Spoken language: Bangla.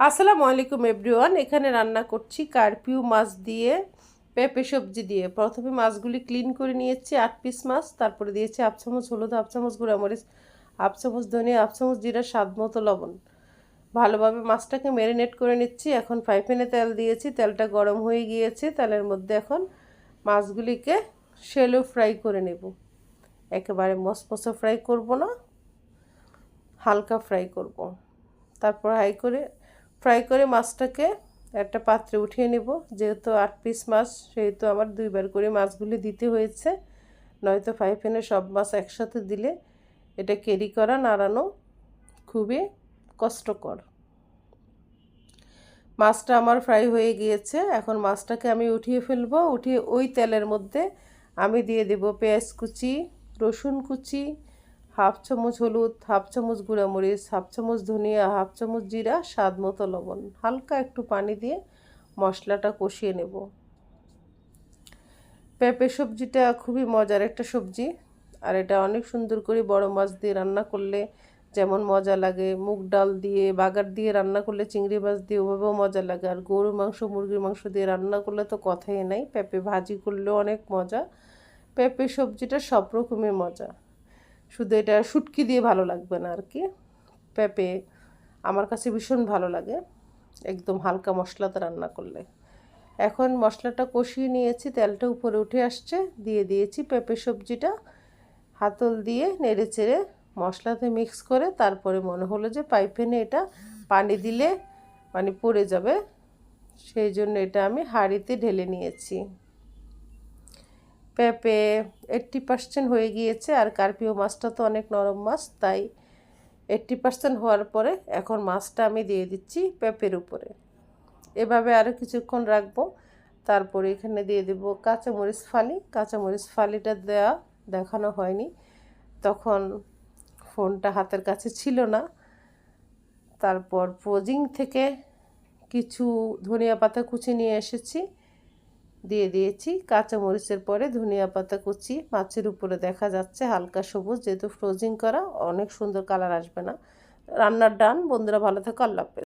আসসালামু আলাইকুম এভরিওয়ান। এখানে রান্না করছি কার্পিউ মাছ দিয়ে পেঁপে সবজি দিয়ে। প্রথমে মাছগুলি ক্লিন করে নিয়েছি 8 পিস মাছ, তারপরে দিয়েছি হাফ চামচ হলুদ, হাফ চামচ গুঁড়ামরিচ, হাফ চামচ ধনিয়া, হাফ চামচ জিরা, স্বাদ মতো লবণ। ভালোভাবে মাছটাকে ম্যারিনেট করে নিচ্ছি। এখন ফ্রাই প্যানে তেল দিয়েছি, তেলটা গরম হয়ে গিয়েছে। তেলের মধ্যে এখন মাছগুলিকে শ্যালো ফ্রাই করে নেব। একেবারে মচমচে ফ্রাই করব না, হালকা ফ্রাই করব। তারপর ফ্রাই করে মাছটাকে একটা পাত্রে উঠিয়ে নেব। যেহেতু 8 পিস মাছ, সেহেতু আমার 2বার করে মাছগুলি দিতে হয়েছে, নয়তো ফ্রাই প্যানে সব মাছ একসাথে দিলে এটা ক্যারি করা নাড়ানো খুবই কষ্টকর। মাছটা আমার ফ্রাই হয়ে গিয়েছে। এখন মাছটাকে আমি উঠিয়ে ফেলবো। উঠিয়ে ওই তেলের মধ্যে আমি দিয়ে দেব পেঁয়াজ কুচি, রসুন কুচি, হাফ চামচ হলুদ, হাফ চামচ গুঁড়ামরিচ, হাফ চামচ ধনিয়া, হাফ চামচ জিরা, স্বাদ মতো লবণ। হালকা একটু পানি দিয়ে মশলাটা কষিয়ে নেব। পেঁপে সবজিটা খুবই মজার একটা সবজি, আর এটা অনেক সুন্দর করে বড় মাছ দিয়ে রান্না করলে যেমন মজা লাগে, মুগ ডাল দিয়ে বাগার দিয়ে রান্না করলে, চিংড়ি মাছ দিয়ে ওভাবেও মজা লাগে। আর গরুর মাংস, মুরগির মাংস দিয়ে রান্না করলে তো কথাই নাই। পেঁপে ভাজি করলেও অনেক মজা। পেঁপে সবজিটা সব রকমের মজা, শুধু এটা শুটকি দিয়ে ভালো লাগবে না আর কি। পেঁপে আমার কাছে ভীষণ ভালো লাগে একদম হালকা মশলাতে রান্না করলে। এখন মশলাটা কষিয়ে নিয়েছি, তেলটা উপরে উঠে আসছে, দিয়ে দিয়েছি পেঁপে সবজিটা। হাতল দিয়ে নেড়ে চেড়ে মশলাতে মিক্স করে তারপরে মনে হলো যে পাইপেনে এটা পানি দিলে পানি পড়ে যাবে, সেই জন্য এটা আমি হাঁড়িতে ঢেলে নিয়েছি। পেঁপে 80% হয়ে গিয়েছে, আর কার্পিও মাছটা তো অনেক নরম মাছ, তাই 80% হওয়ার পরে এখন মাছটা আমি দিয়ে দিচ্ছি পেঁপের উপরে। এভাবে আরও কিছুক্ষণ রাখবো। তারপরে এখানে দিয়ে দেব কাঁচামরিচ ফালি। কাঁচামরিচ ফালিটা দেখানো হয়নি, তখন ফোনটা হাতের কাছে ছিল না। তারপর ফ্রোজিং থেকে কিছু ধনিয়া পাতা কুচি নিয়ে এসেছি, দিয়ে দিয়েছি। কাঁচামরিচের পরে ধনিয়া পাতা কুচি মাছের উপরে দেখা যাচ্ছে হালকা সবুজ, যেহেতু ফ্রোজিং করা অনেক সুন্দর কালার আসবে না। রান্নার ডান। বন্ধুরা ভালো থাকো, আল্লাহ হাফেজ।